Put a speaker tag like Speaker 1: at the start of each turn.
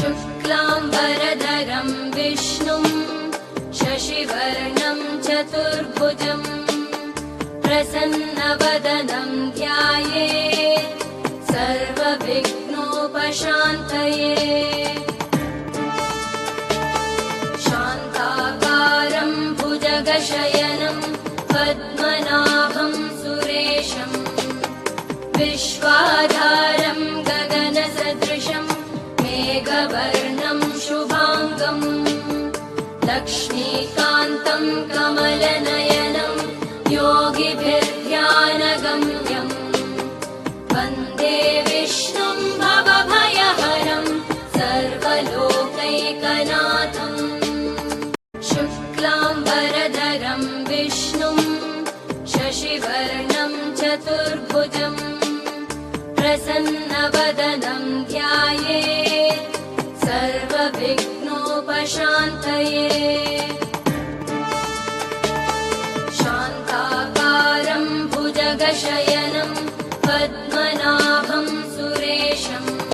Speaker 1: शुक्लाम्बरधरं विष्णुं शशिवर्णं चतुर्भुजं प्रसन्नवदनं ध्यायेत् सर्वविघ्नोपशान्तये। शान्ताकारं भुजगशयनं पद्मनाभं सुरेशं विश्वाधारं गगनसदृशं मेघवर्णं शुभाङ्गं लक्ष्मीकान्तं कमलनयनं योगिभिर्ध्यानगम्यं वन्दे विष्णुं भवभयहरं सर्वलोकैकनाथम्। शुक्लाम्बरधरं विष्णुं शशिवर्णं चतुर्भुजं प्रसन्नवदनं ध्यायेत् सर्वविघ्नोपशान्तये। शान्ताकारं भुजगशयनं